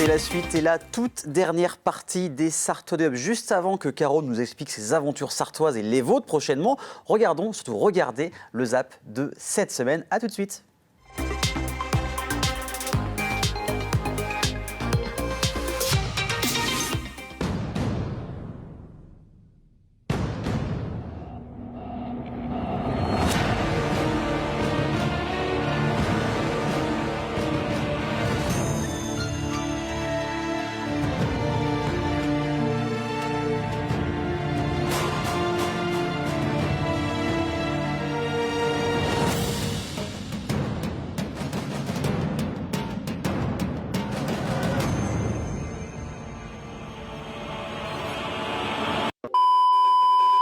C'est la suite et la toute dernière partie des Sartois Hub. Juste avant que Caro nous explique ses aventures sartoises et les vôtres prochainement, regardez le zap de cette semaine. A tout de suite.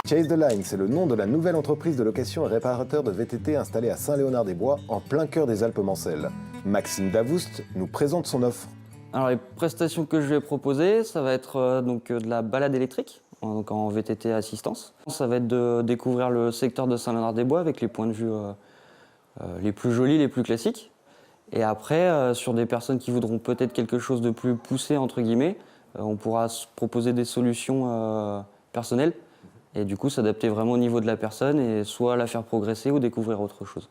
Chase the Line, c'est le nom de la nouvelle entreprise de location et réparateur de VTT installée à Saint-Léonard-des-Bois, en plein cœur des Alpes-Mancelles. Maxime Davoust nous présente son offre. Alors les prestations que je vais proposer, ça va être de la balade électrique, donc en VTT assistance. Ça va être de découvrir le secteur de Saint-Léonard-des-Bois avec les points de vue les plus jolis, les plus classiques. Et après, sur des personnes qui voudront peut-être quelque chose de plus poussé, entre guillemets, on pourra se proposer des solutions personnelles. Et du coup, s'adapter vraiment au niveau de la personne et soit la faire progresser ou découvrir autre chose.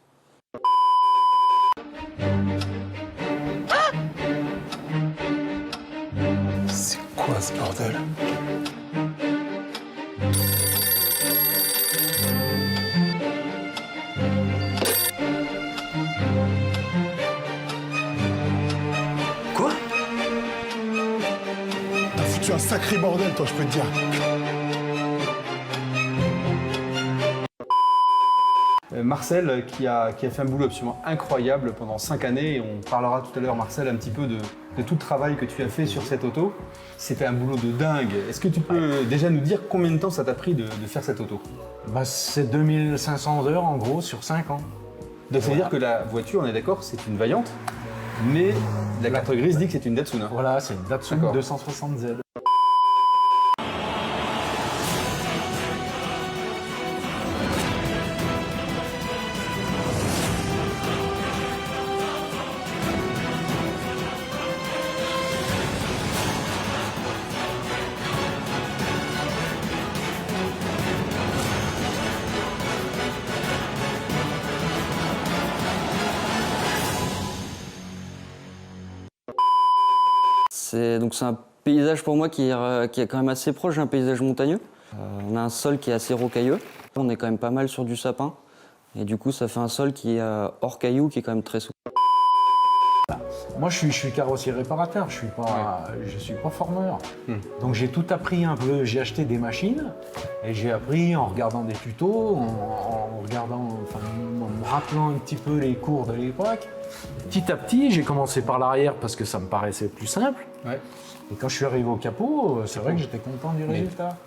C'est quoi ce bordel? Quoi? T'as foutu un sacré bordel, toi, je peux te dire. Marcel qui a fait un boulot absolument incroyable pendant 5 années. Et on parlera tout à l'heure, Marcel, un petit peu de tout le travail que tu as fait sur cette auto. C'était un boulot de dingue. Est-ce que tu peux déjà nous dire combien de temps ça t'a pris de faire cette auto? C'est 2500 heures en gros sur 5 ans. Donc ça veut dire que la voiture, on est d'accord, c'est une Vaillante, mais la carte grise dit que c'est une Datsun. Voilà, c'est une Datsun D'accord. 260Z. C'est un paysage pour moi qui est quand même assez proche d'un paysage montagneux. On a un sol qui est assez rocailleux. On est quand même pas mal sur du sapin. Et du coup, ça fait un sol qui est hors caillou, qui est quand même très souple. Moi, je suis carrossier réparateur, je suis pas formeur. Donc j'ai tout appris un peu. J'ai acheté des machines et j'ai appris en regardant des tutos, en me rappelant un petit peu les cours de l'époque. Petit à petit, j'ai commencé par l'arrière parce que ça me paraissait plus simple. Ouais. Et quand je suis arrivé au capot, c'est vrai que j'étais content du résultat.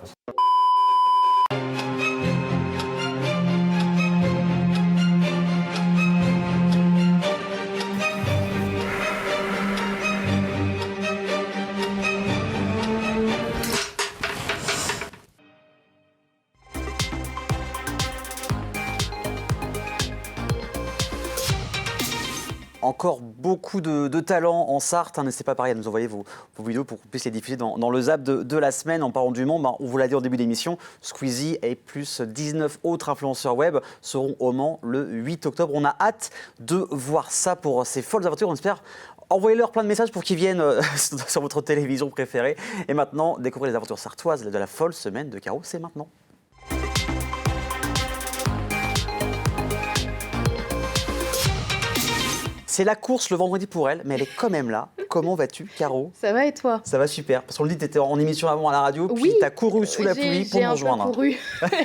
Encore beaucoup de talent en Sarthe. N'hésitez pas pareil à nous envoyer vos vidéos pour qu'on puisse les diffuser dans le zap de la semaine. En parlant du Mans, on vous l'a dit au début de l'émission, Squeezie et plus 19 autres influenceurs web seront au Mans le 8 octobre. On a hâte de voir ça pour ces folles aventures. On espère. Envoyez-leur plein de messages pour qu'ils viennent sur votre télévision préférée. Et maintenant, découvrez les aventures sartoises de la folle semaine de Caro. C'est maintenant. C'est la course le vendredi pour elle, mais elle est quand même là. Comment vas-tu, Caro? Ça va et toi? Ça va super. Parce qu'on le dit, tu étais en émission avant à la radio, puis tu as couru sous la pluie pour nous rejoindre. J'ai un peu couru,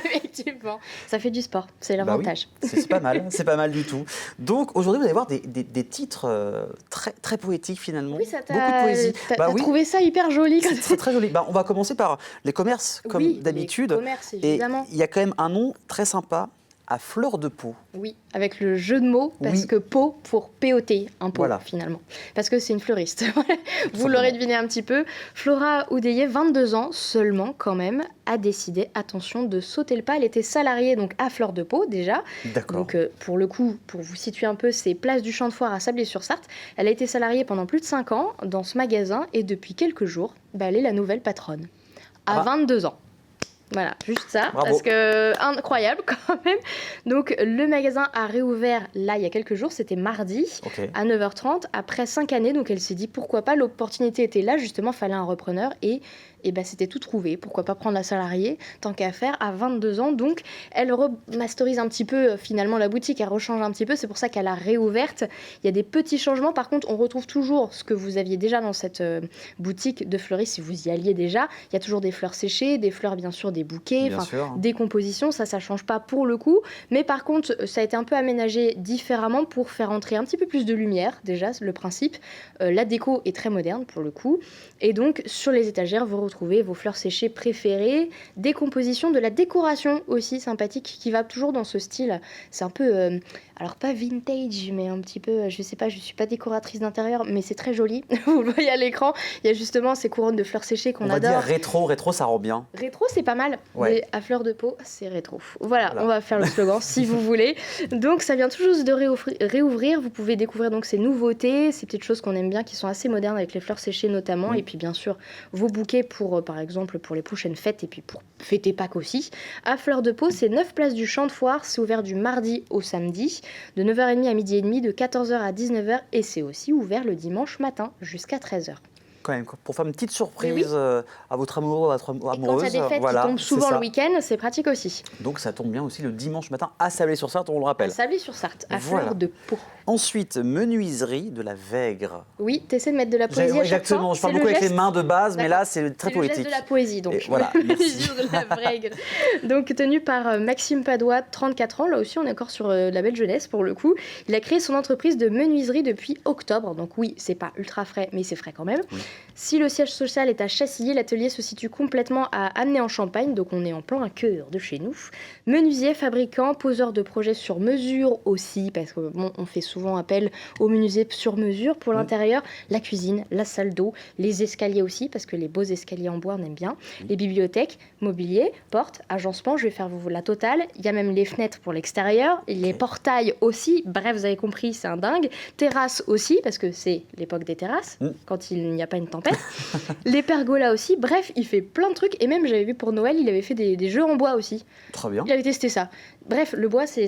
effectivement. Ça fait du sport, c'est l'avantage. Bah oui, c'est pas mal, c'est pas mal du tout. Donc aujourd'hui, vous allez voir des titres très, très poétiques finalement. Oui, ça t'a... Beaucoup de poésie. T'as trouvé ça hyper joli. C'est très, très joli. On va commencer par les commerces, comme d'habitude. Les commerces, évidemment. Et il y a quand même un nom très sympa. à fleur de peau. Oui, avec le jeu de mots, parce Oui. que pot pour POT, un pot Voilà. finalement. Parce que c'est une fleuriste. Vous simplement. l'aurez deviné un petit peu. Flora Oudéier, 22 ans seulement quand même, a décidé, attention, de sauter le pas. Elle était salariée donc à Fleur de Pau déjà. D'accord. Donc pour le coup, pour vous situer un peu, c'est Place du Champ de Foire à Sablé-sur-Sarthe. Elle a été salariée pendant plus de 5 ans dans ce magasin et depuis quelques jours, elle est la nouvelle patronne. À Ah. 22 ans. Voilà, juste ça, Bravo. parce que incroyable quand même. Donc le magasin a réouvert là il y a quelques jours, c'était mardi Ok. à 9h30 après 5 années. Donc elle s'est dit pourquoi pas, l'opportunité était là, justement, fallait un repreneur et c'était tout trouvé. Pourquoi pas prendre la salariée tant qu'à faire à 22 ans. Donc elle remasterise un petit peu finalement la boutique, elle rechange un petit peu. C'est pour ça qu'elle a réouverte. Il y a des petits changements. Par contre, on retrouve toujours ce que vous aviez déjà dans cette boutique de fleuriste si vous y alliez déjà. Il y a toujours des fleurs séchées, des fleurs bien sûr, des bouquets, Bien sûr. des compositions. Ça change pas pour le coup. Mais par contre, ça a été un peu aménagé différemment pour faire entrer un petit peu plus de lumière. Déjà, le principe. La déco est très moderne pour le coup. Et donc, sur les étagères, vous retrouvez vos fleurs séchées préférées, des compositions, de la décoration aussi sympathique qui va toujours dans ce style. C'est un peu, alors pas vintage, mais un petit peu, je sais pas, je suis pas décoratrice d'intérieur, mais c'est très joli. Vous le voyez à l'écran, il y a justement ces couronnes de fleurs séchées qu'on On va adore. dire rétro, ça rend bien. Rétro, c'est pas mal, Ouais. mais à fleur de peau, c'est rétro. Voilà, Voilà. on va faire le slogan si vous voulez. Donc, ça vient tout juste de réouvrir. Vous pouvez découvrir donc ces nouveautés, ces petites choses qu'on aime bien, qui sont assez modernes avec les fleurs séchées notamment. Et puis, bien sûr, vos bouquets pour, par exemple, pour les prochaines fêtes et puis pour fêter Pâques aussi. À Fleur de Pau, c'est 9 places du Champ de Foire. C'est ouvert du mardi au samedi, de 9h30 à midi et demi, de 14h à 19h. Et c'est aussi ouvert le dimanche matin jusqu'à 13h. Quand même, pour faire une petite surprise Mais oui. à votre amoureux, à votre Et quand amoureuse. il y a des fêtes voilà, qui tombent c'est souvent ça. le week-end, c'est pratique aussi. Donc ça tombe bien aussi le dimanche matin à Sablé-sur-Sarthe, on le rappelle. À Sablé-sur-Sarthe, à Voilà. Fleur de Pau. Ensuite, menuiserie de la Vègre. Oui, t'essaies de mettre de la poésie à chaque fois. Exactement, je parle C'est beaucoup le avec les geste- mains de base, mais D'accord. là c'est très C'est le geste poétique. de la poésie, donc. Et voilà, merci. Mesure de la Vègre. Donc, tenu par Maxime Padois, 34 ans. Là aussi, on est encore sur la belle jeunesse, pour le coup. Il a créé son entreprise de menuiserie depuis octobre. Donc oui, c'est pas ultra frais, mais c'est frais quand même. Oui. Si le siège social est à Chassilly, l'atelier se situe complètement à Amenay-en-Champagne. Donc, on est en plein cœur de chez nous. Menuisier, fabricant, poseur de projets sur mesure aussi, parce que bon, on fait souvent appel aux menuisiers sur mesure pour l'intérieur, la cuisine, la salle d'eau, les escaliers aussi, parce que les beaux escaliers en bois, on aime bien, les bibliothèques, mobilier, portes, agencement, je vais faire la totale. Il y a même les fenêtres pour l'extérieur, les portails aussi, bref, vous avez compris, c'est un dingue. Terrasse aussi, parce que c'est l'époque des terrasses, quand il n'y a pas une tempête. Les pergolas aussi, bref, il fait plein de trucs, et même j'avais vu pour Noël, il avait fait des jeux en bois aussi. Très bien. Il avait testé ça. Bref, le bois, c'est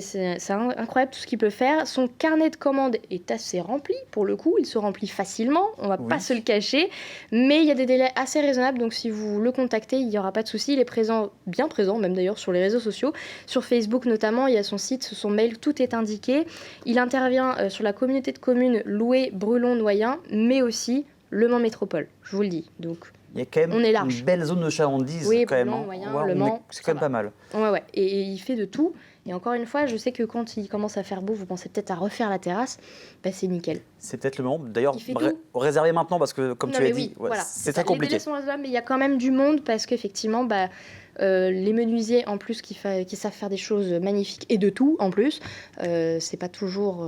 incroyable tout ce qu'il peut faire. Son carnet de commandes est assez rempli, pour le coup. Il se remplit facilement, on va pas se le cacher. Mais il y a des délais assez raisonnables, donc si vous le contactez, il n'y aura pas de souci. Il est présent, bien présent, même d'ailleurs sur les réseaux sociaux. Sur Facebook notamment, il y a son site, son mail, tout est indiqué. Il intervient sur la communauté de communes Loué, Brulon, Noyen, mais aussi Le Mans Métropole, je vous le dis. Donc, Il y a quand même on est large. une belle zone de chalandise Oui, quand même. Boulogne, hein. Noyen, Ouais, Le Mans, c'est ça quand même va. pas mal. Ouais. Et il fait de tout. Et encore une fois, je sais que quand il commence à faire beau, vous pensez peut-être à refaire la terrasse, bah c'est nickel. C'est peut-être le moment. D'ailleurs, Il fait tout. réserver maintenant parce que, comme Non, tu l'as mais dit, oui, ouais, voilà, c'est ça. très compliqué. Les délais sont raisonnables, mais il y a quand même du monde parce qu'effectivement, les menuisiers en plus qui savent faire des choses magnifiques et de tout en plus, c'est pas toujours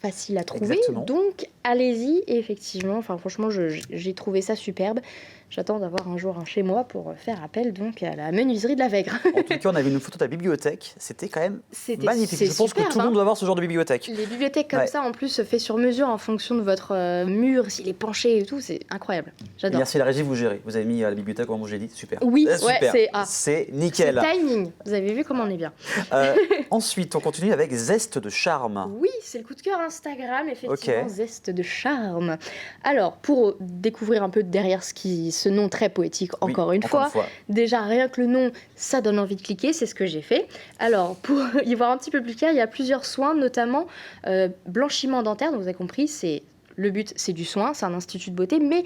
facile à trouver. Exactement. Donc allez-y, et effectivement, enfin franchement, j'ai trouvé ça superbe. J'attends d'avoir un jour un chez moi pour faire appel donc à la menuiserie de la Vègre. En tout cas, on avait une photo de la bibliothèque. C'était quand même C'était- magnifique. c'est Je pense que superbe, tout le monde hein. doit avoir ce genre de bibliothèque. Les bibliothèques comme Ouais. ça, en plus, fait sur mesure en fonction de votre mur, s'il est penché et tout, c'est incroyable. J'adore. Merci la régie, vous gérez. Vous avez mis la bibliothèque au moment où j'ai dit. Super. Oui, Super. ouais, c'est C'est nickel. C'est timing. Vous avez vu comment on est bien. Ensuite, on continue avec Zeste de charme. Oui, c'est le coup de cœur Instagram, effectivement, Ok. Zeste de charme. Alors, pour découvrir un peu derrière ce nom très poétique, Oui, encore une fois, déjà rien que le nom, ça donne envie de cliquer, c'est ce que j'ai fait. Alors, pour y voir un petit peu plus clair, il y a plusieurs soins, notamment blanchiment dentaire, donc vous avez compris, le but, c'est du soin, c'est un institut de beauté, mais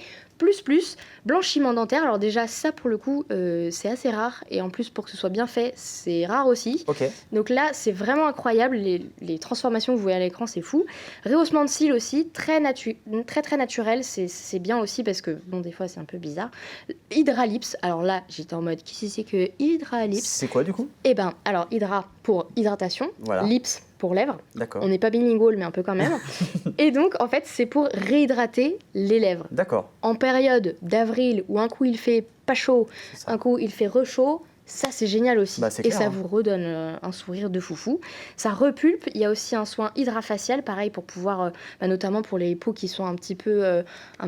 blanchiment dentaire. Alors déjà, ça pour le coup, c'est assez rare. Et en plus, pour que ce soit bien fait, c'est rare aussi. Ok. Donc là, c'est vraiment incroyable. Les transformations que vous voyez à l'écran, c'est fou. Rehaussement de cils aussi, très naturel. C'est bien aussi parce que, bon, des fois, c'est un peu bizarre. Hydralips. Alors là, j'étais en mode, qui c'est que Hydralips? C'est quoi du coup? Eh ben, alors Hydra pour hydratation, Voilà. Lips pour lèvres. D'accord. On n'est pas bilingual, mais un peu quand même. Et donc, en fait, c'est pour réhydrater les lèvres. D'accord. En période d'avril où un coup il fait pas chaud, C'est ça. un coup il fait re-chaud, ça c'est génial aussi. Bah, c'est et clair, ça hein. vous redonne un sourire de foufou. Ça repulpe, il y a aussi un soin hydrafacial, pareil pour pouvoir, notamment pour les peaux qui sont un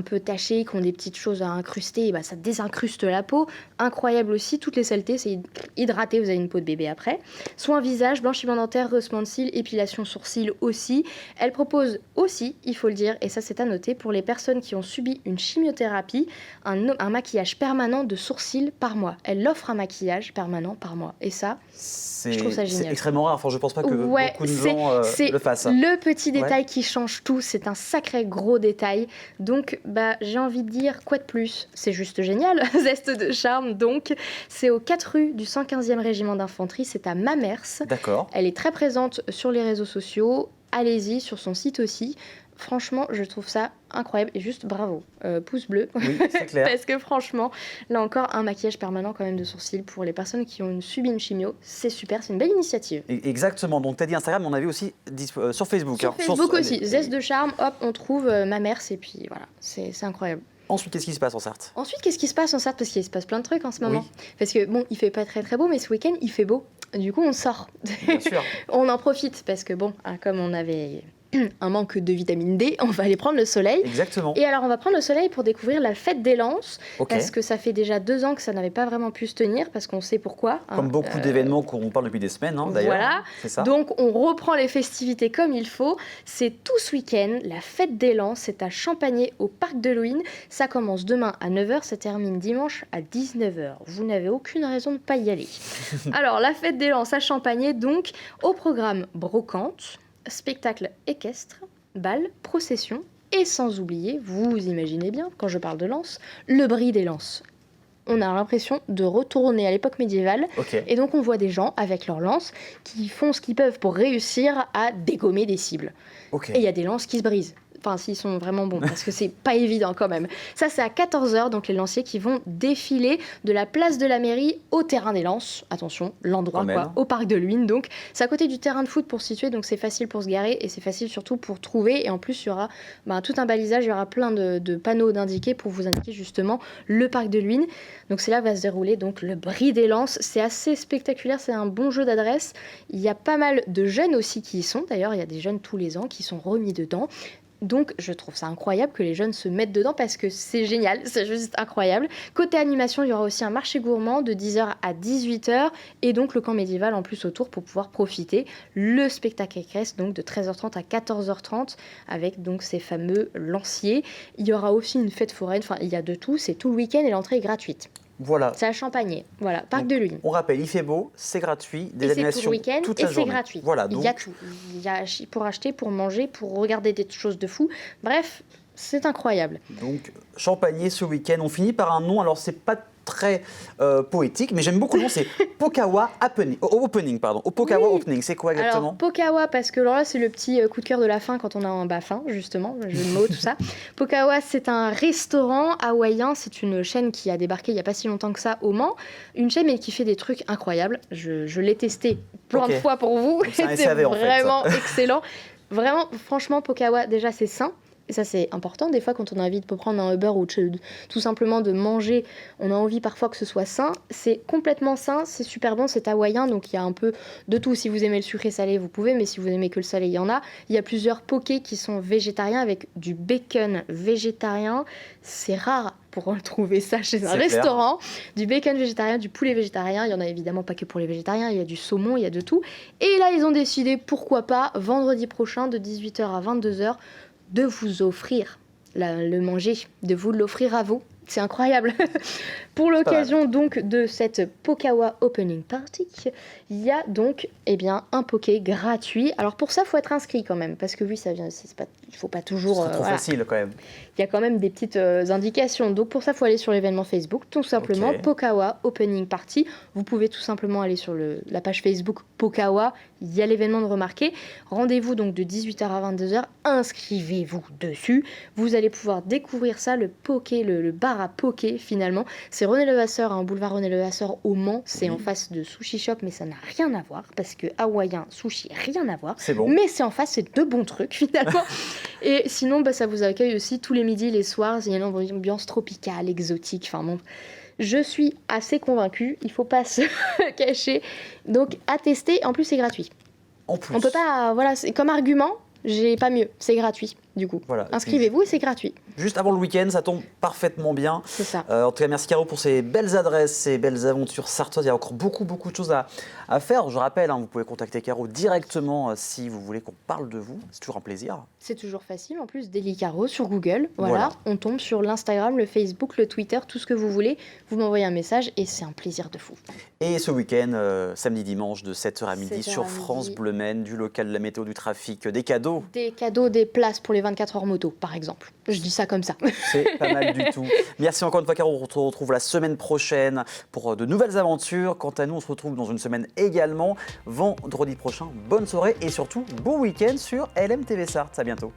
peu tachées, qui ont des petites choses à incruster, et bah, ça désincruste la peau. Incroyable aussi, toutes les saletés, c'est hydraté, vous avez une peau de bébé après. Soin visage, blanchiment dentaire, rehaussement de cils, épilation sourcils aussi. Elle propose aussi, il faut le dire, et ça c'est à noter, pour les personnes qui ont subi une chimiothérapie, un maquillage permanent de sourcils par mois. Elle offre un maquillage permanent par mois. Et ça, je trouve ça génial. C'est extrêmement rare. Enfin, je pense pas que Ouais, beaucoup de gens c'est le fassent. le petit détail qui change tout. C'est un sacré gros détail. Donc, j'ai envie de dire, quoi de plus? C'est juste génial. Zeste de charme. Donc, c'est aux 4 rues du 115e régiment d'infanterie. C'est à Mamers. D'accord. Elle est très présente sur les réseaux sociaux. Allez-y, sur son site aussi. Franchement, je trouve ça incroyable et juste bravo. Pouce bleu. Oui, c'est clair. Parce que franchement, là encore, un maquillage permanent quand même de sourcils pour les personnes qui ont subi une chimio, c'est super, c'est une belle initiative. Exactement. Donc, tu as dit Instagram, mais on a vu aussi sur Facebook. Sur hein. Facebook aussi, Zeste de charme, hop, on trouve Mamers et puis voilà, c'est incroyable. Ensuite, qu'est-ce qui se passe en Sarthe? Ensuite, qu'est-ce qui se passe en Sarthe? Parce qu'il se passe plein de trucs en ce moment. Oui. Parce que bon, il fait pas très très beau, mais ce week-end, il fait beau. Du coup, on sort. Bien sûr. On en profite parce que bon, comme on avait un manque de vitamine D, on va aller prendre le soleil. Exactement. Et alors, on va prendre le soleil pour découvrir la fête des lances, Ok. parce que ça fait déjà 2 ans que ça n'avait pas vraiment pu se tenir, parce qu'on sait pourquoi. hein. Comme beaucoup d'événements qu'on parle depuis des semaines, hein, d'ailleurs. Voilà. C'est ça. Donc, on reprend les festivités comme il faut. C'est tout ce week-end, la fête des lances, c'est à Champagné, au parc de Luynes. Ça commence demain à 9h, ça termine dimanche à 19h. Vous n'avez aucune raison de ne pas y aller. Alors, la fête des lances à Champagné, donc, au programme brocante, spectacle équestre, bal, procession, et sans oublier, vous imaginez bien, quand je parle de lances, le bris des lances. On a l'impression de retourner à l'époque médiévale, Ok. et donc on voit des gens avec leurs lances qui font ce qu'ils peuvent pour réussir à dégommer des cibles. Ok. Et il y a des lances qui se brisent. Enfin, s'ils sont vraiment bons, parce que c'est pas évident quand même. Ça, c'est à 14h, donc les lanciers qui vont défiler de la place de la mairie au terrain des lances. Attention, l'endroit, Quand même. quoi, au parc de Luynes. Donc, c'est à côté du terrain de foot pour se situer, donc c'est facile pour se garer et c'est facile surtout pour trouver. Et en plus, il y aura tout un balisage, il y aura plein de panneaux d'indiqués pour vous indiquer justement le parc de Luynes. Donc, c'est là que va se dérouler donc, le bris des lances. C'est assez spectaculaire, c'est un bon jeu d'adresse. Il y a pas mal de jeunes aussi qui y sont. D'ailleurs, il y a des jeunes tous les ans qui sont remis dedans. Donc, je trouve ça incroyable que les jeunes se mettent dedans parce que c'est génial, c'est juste incroyable. Côté animation, il y aura aussi un marché gourmand de 10h à 18h et donc le camp médiéval en plus autour pour pouvoir profiter. Le spectacle équestre donc de 13h30 à 14h30 avec donc ces fameux lanciers. Il y aura aussi une fête foraine, enfin il y a de tout, c'est tout le week-end et l'entrée est gratuite. Voilà. C'est à Champagné, voilà, parc Donc, de Luynes. On rappelle, il fait beau, c'est gratuit, des Et c'est tout animations le week-end toute et la c'est journée. gratuit. Voilà, Il donc y a tout. Il y a pour acheter, pour manger, pour regarder des choses de fou. Bref, c'est incroyable. Donc, Champagné ce week-end, on finit par un nom, alors c'est pas très poétique, mais j'aime beaucoup le nom, c'est Pokawa Opening. Pokawa Oui. Opening, c'est quoi exactement? Alors, Pokawa, parce que alors là, c'est le petit coup de cœur de la fin quand on a un faim, justement, le jeu de mots, tout ça. Pokawa, c'est un restaurant hawaïen. C'est une chaîne qui a débarqué il n'y a pas si longtemps que ça au Mans. Une chaîne mais qui fait des trucs incroyables. Je l'ai testé plein de Ok. fois pour vous. c'est un C'est SAV, en fait, ça. vraiment excellent. Vraiment, franchement, Pokawa, déjà, c'est sain. Et ça, c'est important. Des fois, quand on a envie de prendre un Uber ou tout simplement de manger, on a envie parfois que ce soit sain. C'est complètement sain, c'est super bon, c'est hawaïen, donc il y a un peu de tout. Si vous aimez le sucré salé, vous pouvez, mais si vous aimez que le salé, il y en a. Il y a plusieurs pokés qui sont végétariens avec du bacon végétarien. C'est rare pour trouver ça chez un C'est clair. restaurant. Du bacon végétarien, du poulet végétarien. Il y en a évidemment pas que pour les végétariens, il y a du saumon, il y a de tout. Et là, ils ont décidé, pourquoi pas, vendredi prochain, de 18h à 22h, de vous offrir le manger, de vous l'offrir à vous, C'est incroyable. Pour l'occasion donc de cette Pokawa Opening Party, il y a donc un poké gratuit. Alors pour ça, il faut être inscrit quand même, parce que oui, ça vient, il faut pas toujours. C'est trop voilà. facile quand même. Il y a quand même des petites indications. Donc pour ça, il faut aller sur l'événement Facebook, tout simplement, Ok. Pokawa Opening Party. Vous pouvez tout simplement aller sur la page Facebook Pokawa, il y a l'événement de remarquer. Rendez-vous donc de 18h à 22h, inscrivez-vous dessus. Vous allez pouvoir découvrir ça, le poké, le bar à poké finalement. C'est René Levasseur, boulevard René Levasseur au Mans. C'est en face de Sushi Shop, mais ça n'a rien à voir, parce que hawaïen, sushi, rien à voir. C'est bon. Mais c'est en face, c'est deux bons trucs finalement. Et sinon, ça vous accueille aussi tous les midis, les soirs. Il y a une ambiance tropicale, exotique. Enfin bon, je suis assez convaincue. Il faut pas se cacher. Donc à tester. En plus, c'est gratuit. En plus. On peut pas. Voilà, c'est comme argument. J'ai pas mieux. C'est gratuit. Du coup, Voilà. inscrivez-vous et c'est gratuit. Juste avant le week-end, ça tombe parfaitement bien. C'est ça. En tout cas, merci Caro pour ces belles adresses, ces belles aventures sartoises. Il y a encore beaucoup de choses à faire. Je rappelle, vous pouvez contacter Caro directement si vous voulez qu'on parle de vous. C'est toujours un plaisir. C'est toujours facile. En plus, Daily Caro sur Google. Voilà. Voilà. On tombe sur l'Instagram, le Facebook, le Twitter, tout ce que vous voulez. Vous m'envoyez un message et c'est un plaisir de fou. Et ce week-end, samedi, dimanche, de 7h à midi 7h sur à midi. France Bleu Maine, du local de la météo, du trafic, des cadeaux. Des cadeaux, des places pour les 24 heures moto, par exemple. Je dis ça comme ça. C'est pas mal du tout. Merci encore une fois, Caro. On se retrouve la semaine prochaine pour de nouvelles aventures. Quant à nous, on se retrouve dans une semaine également, vendredi prochain. Bonne soirée et surtout, bon week-end sur LMTV Sarthe. À bientôt.